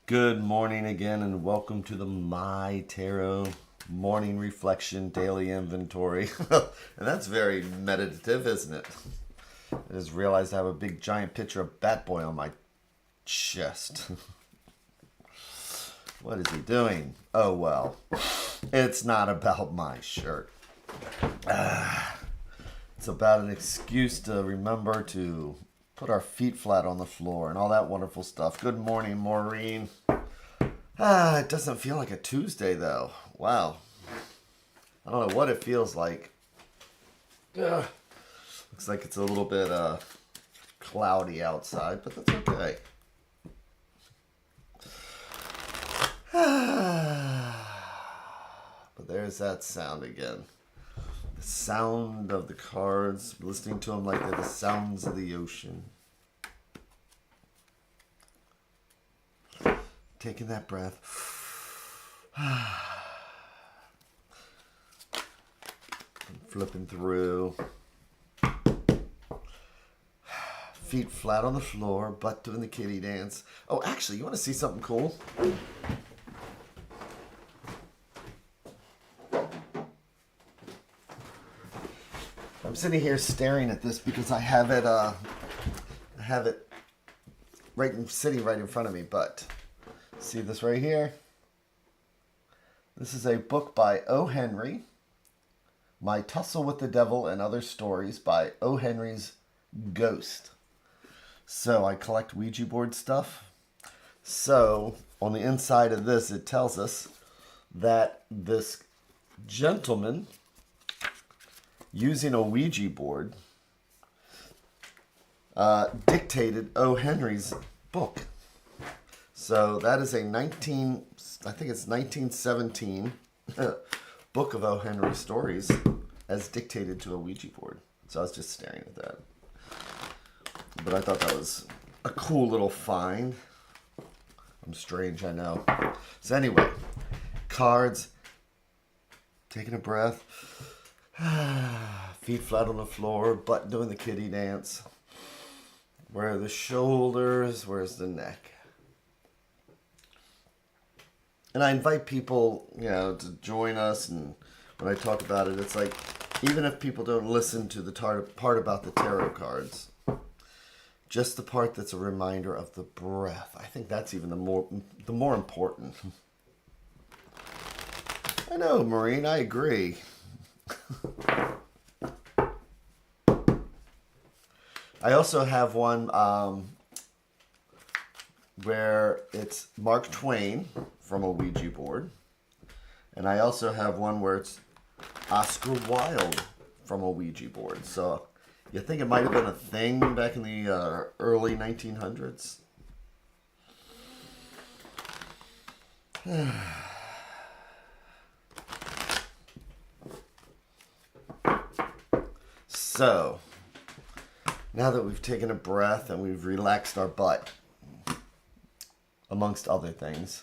Good morning again, and welcome to the My Tarot Morning Reflection Daily Inventory. And that's very meditative, isn't it? I just realized I have a big giant picture of Bat Boy on my chest. What is he doing? Oh well, it's not about my shirt. It's about an excuse to remember to put our feet flat on the floor and all that wonderful stuff. Good morning, Maureen. It doesn't feel like a Tuesday, though. Wow. I don't know what it feels like. Looks like it's a little bit cloudy outside, but that's okay. But there's that sound again. The sound of the cards, listening to them like they're the sounds of the ocean. Taking that breath. Flipping through. Feet flat on the floor, butt doing the kitty dance. Oh, actually, you want to see something cool? I'm sitting here staring at this because I have it sitting right in front of me, but see this right here? This is a book by O. Henry, My Tussle with the Devil and Other Stories by O. Henry's Ghost. So I collect Ouija board stuff. So on the inside of this, it tells us that this gentleman, using a Ouija board, dictated O. Henry's book. So that is a 1917 book of O. Henry stories as dictated to a Ouija board. So I was just staring at that. But I thought that was a cool little find. I'm strange, I know. So anyway, cards, taking a breath, feet flat on the floor, butt doing the kitty dance. Where are the shoulders? Where's the neck? And I invite people, to join us. And when I talk about it, it's like, even if people don't listen to the part about the tarot cards, just the part that's a reminder of the breath. I think that's even the more important. I know, Maureen, I agree. I also have one where it's Mark Twain from a Ouija board. And I also have one where it's Oscar Wilde from a Ouija board. So you think it might have been a thing back in the early 1900s? So, now that we've taken a breath and we've relaxed our butt, amongst other things,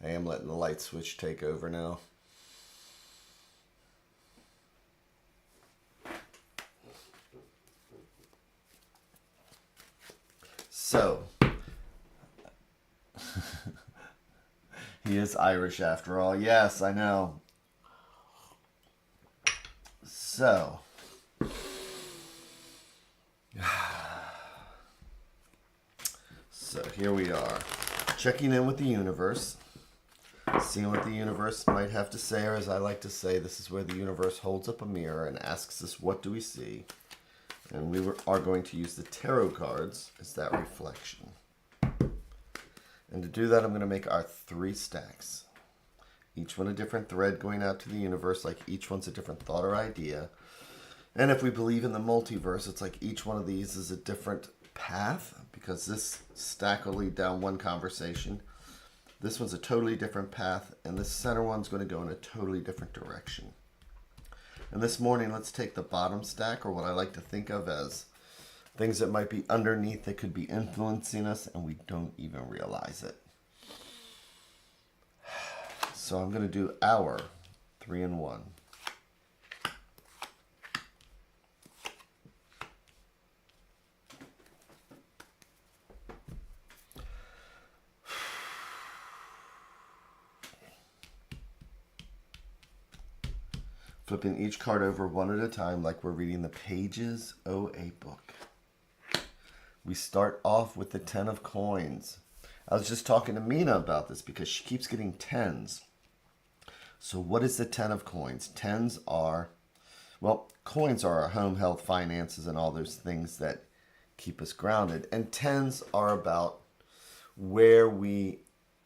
I am letting the light switch take over now. So, he is Irish after all. Yes, I know. So, here we are, checking in with the universe, seeing what the universe might have to say, or as I like to say, this is where the universe holds up a mirror and asks us, what do we see? And we are going to use the tarot cards as that reflection. And to do that, I'm going to make our 3 stacks. Each one a different thread going out to the universe, like each one's a different thought or idea. And if we believe in the multiverse, it's like each one of these is a different path, because this stack will lead down one conversation. This one's a totally different path, and this center one's going to go in a totally different direction. And this morning, let's take the bottom stack, or what I like to think of as things that might be underneath that could be influencing us and we don't even realize it. So I'm going to do our 3 and 1. Flipping each card over one at a time like we're reading the pages of a book. We start off with the 10 of coins. I was just talking to Mina about this because she keeps getting 10s. So what is the 10 of coins? 10s are, well, coins are our home, health, finances, and all those things that keep us grounded. And 10s are about where we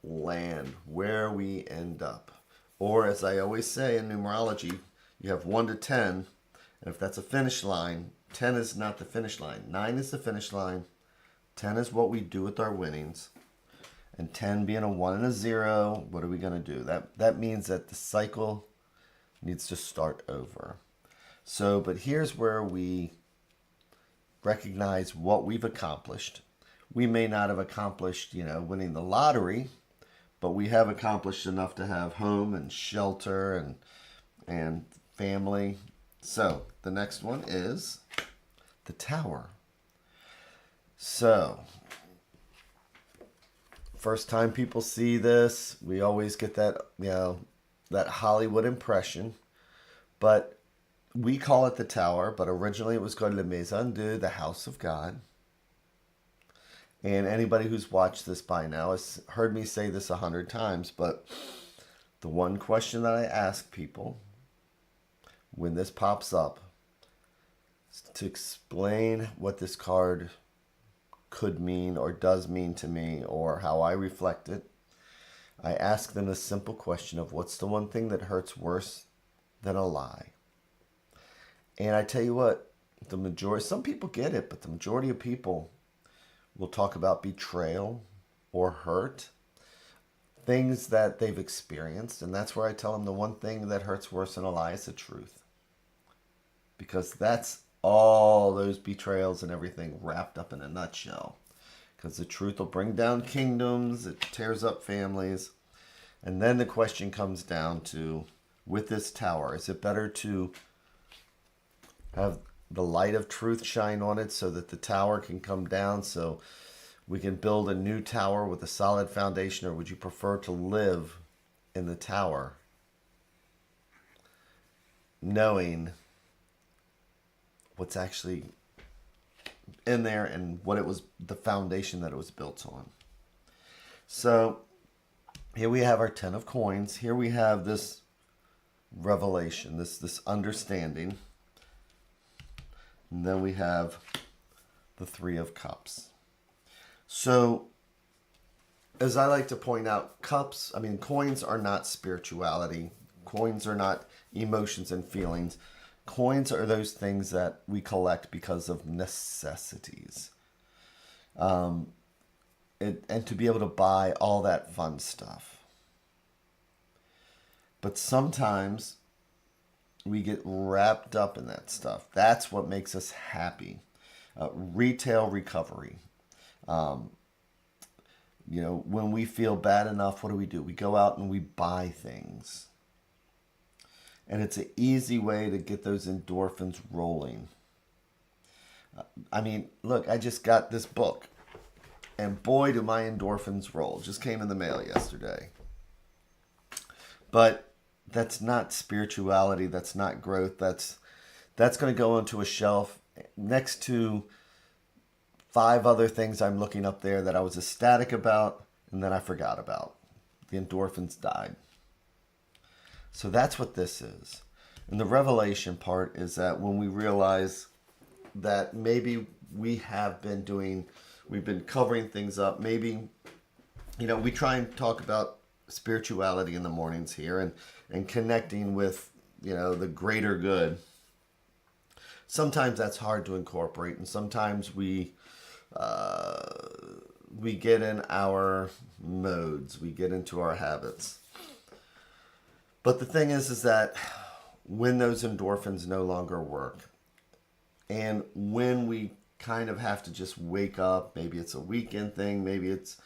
land, where we end up. Or as I always say in numerology, you have 1 to 10, and if that's a finish line, 10 is not the finish line. 9 is the finish line. 10 is what we do with our winnings. And 10 being a 1 and a 0, what are we going to do? That means that the cycle needs to start over. So, but here's where we recognize what we've accomplished. We may not have accomplished, winning the lottery, but we have accomplished enough to have home and shelter and family. So the next one is the Tower. So first time people see this, we always get that, that Hollywood impression, but we call it the Tower, but originally it was called Le Maison Dieu, the House of God. And anybody who's watched this by now has heard me say this 100 times, but the one question that I ask people when this pops up is to explain what this card could mean or does mean to me or how I reflect it. I ask them a simple question of what's the one thing that hurts worse than a lie? And I tell you what, some people get it, but the majority of people will talk about betrayal or hurt, things that they've experienced. And that's where I tell them the one thing that hurts worse than a lie is the truth. Because that's all those betrayals and everything wrapped up in a nutshell. Because the truth will bring down kingdoms, it tears up families. And then the question comes down to, with this Tower, is it better to have the light of truth shine on it so that the tower can come down so we can build a new tower with a solid foundation, or would you prefer to live in the tower knowing what's actually in there and what it was, the foundation that it was built on? So here we have our 10 of coins. Here we have this revelation, this understanding. And then we have the 3 of cups. So, as I like to point out, coins are not spirituality. Coins are not emotions and feelings. Coins are those things that we collect because of necessities. And to be able to buy all that fun stuff. But sometimes we get wrapped up in that stuff. That's what makes us happy. Retail recovery. When we feel bad enough, what do? We go out and we buy things. And it's an easy way to get those endorphins rolling. Look, I just got this book. And boy, do my endorphins roll. Just came in the mail yesterday. But that's not spirituality. That's not growth. That's going to go onto a shelf next to 5 other things I'm looking up there that I was ecstatic about and then I forgot about. The endorphins died. So that's what this is. And the revelation part is that when we realize that maybe we've been covering things up. Maybe, we try and talk about spirituality in the mornings here and connecting with, the greater good. Sometimes that's hard to incorporate, and sometimes we get in our modes, we get into our habits. But the thing is that when those endorphins no longer work, and when we kind of have to just wake up, maybe it's a weekend thing, maybe it's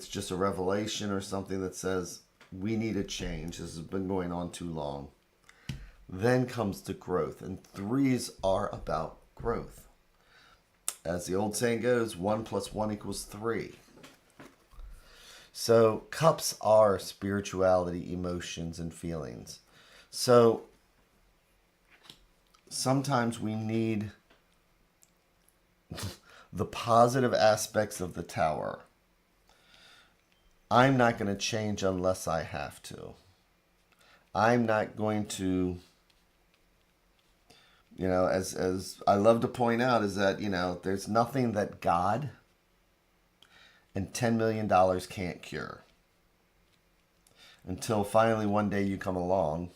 just a revelation or something that says we need a change, this has been going on too long. Then comes the growth, and threes are about growth. As the old saying goes, 1 + 1 = 3. So cups are spirituality, emotions, and feelings. So sometimes we need the positive aspects of the tower. I'm not going to change unless I have to. I'm not going to, as I love to point out, is that, there's nothing that God and $10 million can't cure. Until finally one day you come along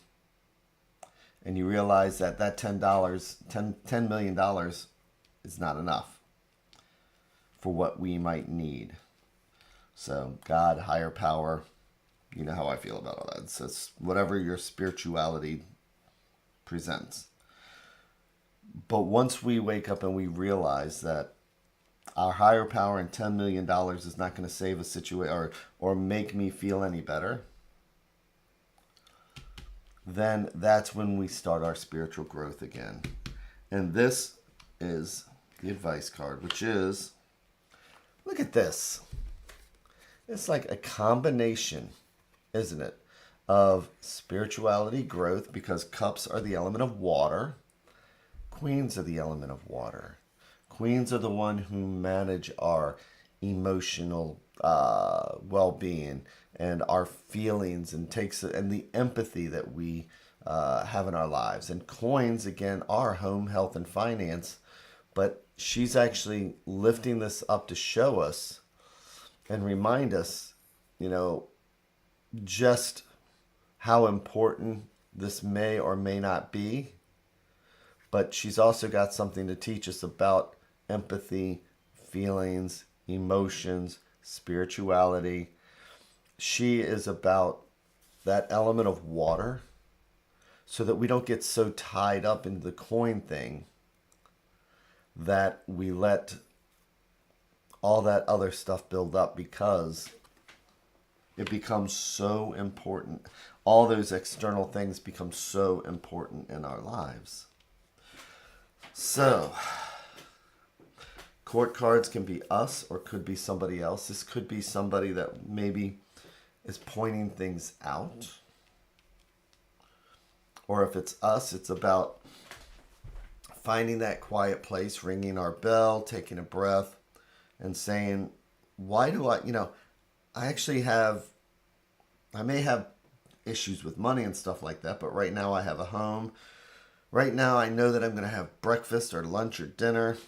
and you realize that $10 million is not enough for what we might need. So God, higher power, you know how I feel about all that. It's whatever your spirituality presents. But once we wake up and we realize that our higher power and $10 million is not going to save a situation or make me feel any better, then that's when we start our spiritual growth again. And this is the advice card, which is, look at this. It's like a combination, isn't it, of spirituality, growth, because cups are the element of water. Queens are the element of water. Queens are the one who manage our emotional well-being and our feelings and the empathy that we have in our lives. And coins, again, are home, health, and finance. But she's actually lifting this up to show us and remind us, just how important this may or may not be. But she's also got something to teach us about empathy, feelings, emotions, spirituality. She is about that element of water so that we don't get so tied up into the coin thing that we let all that other stuff build up, because it becomes so important. All those external things become so important in our lives. So, court cards can be us or could be somebody else. This could be somebody that maybe is pointing things out. Or if it's us, it's about finding that quiet place, ringing our bell, taking a breath, and saying, why do I may have issues with money and stuff like that, but right now I have a home. Right now I know that I'm going to have breakfast or lunch or dinner.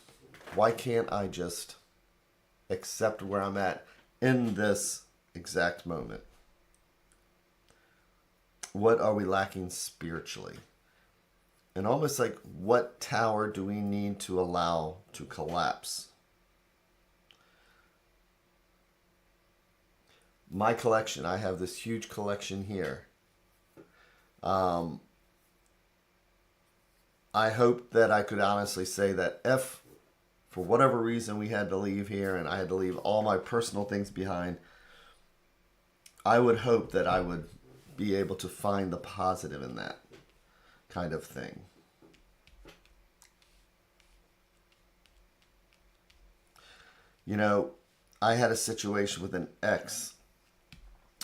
Why can't I just accept where I'm at in this exact moment? What are we lacking spiritually? And almost like, what tower do we need to allow to collapse? My collection, I have this huge collection here. I hope that I could honestly say that if, for whatever reason, we had to leave here and I had to leave all my personal things behind, I would hope that I would be able to find the positive in that kind of thing. I had a situation with an ex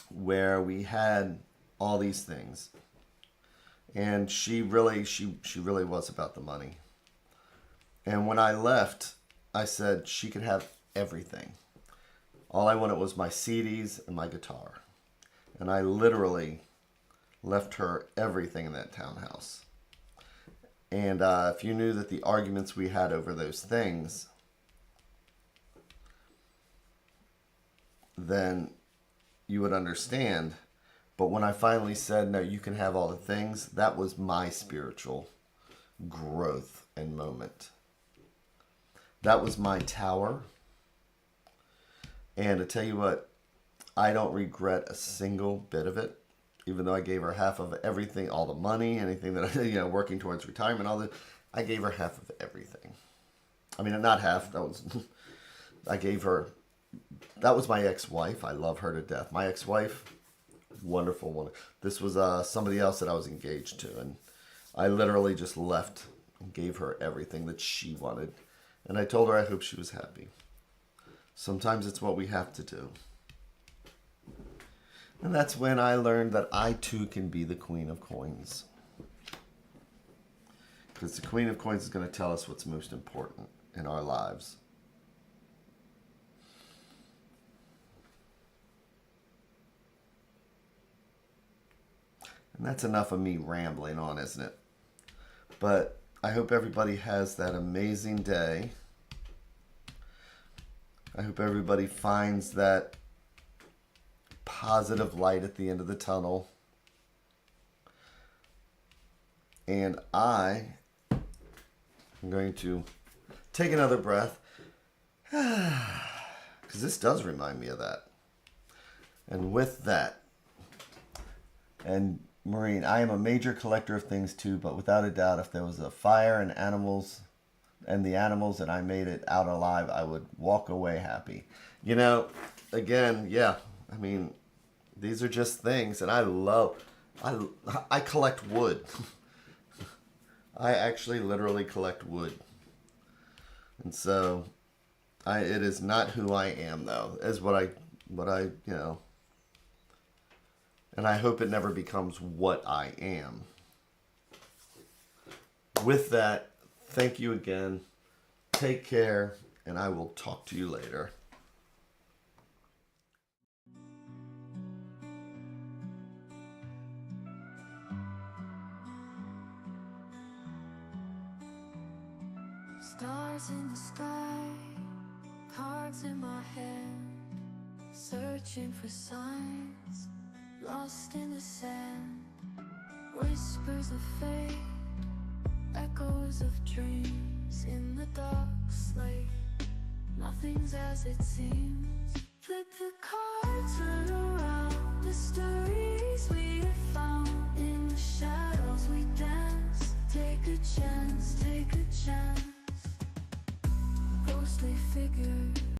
where we had all these things, and she really was about the money. And when I left, I said she could have everything. All I wanted was my CDs and my guitar. And I literally left her everything in that townhouse. And if you knew that the arguments we had over those things, then you would understand. But when I finally said, no, you can have all the things, that was my spiritual growth and moment. That was my tower. And to tell you what, I don't regret a single bit of it. even though I gave her half of everything, all the money, anything that I, working towards retirement, I gave her half of everything. I mean, not half. I gave her. That was my ex-wife. I love her to death. My ex-wife, wonderful woman. This was somebody else that I was engaged to, and I literally just left and gave her everything that she wanted. And I told her I hope she was happy. Sometimes it's what we have to do. And that's when I learned that I too can be the Queen of Coins. Because the Queen of Coins is going to tell us what's most important in our lives. And that's enough of me rambling on, isn't it? But I hope everybody has that amazing day. I hope everybody finds that positive light at the end of the tunnel. And I am going to take another breath. Because this does remind me of that. And with that, and Maureen, I am a major collector of things too, but without a doubt, if there was a fire and animals, and the animals and I made it out alive, I would walk away happy. Again, yeah, I mean, these are just things, and I collect wood. I actually literally collect wood. And so, it is not who I am, though, is what I and I hope it never becomes what I am. With that, thank you again. Take care, and I will talk to you later. Stars in the sky, cards in my hand, searching for signs, lost in the sand, whispers of fate, echoes of dreams in the dark slate. Nothing's as it seems.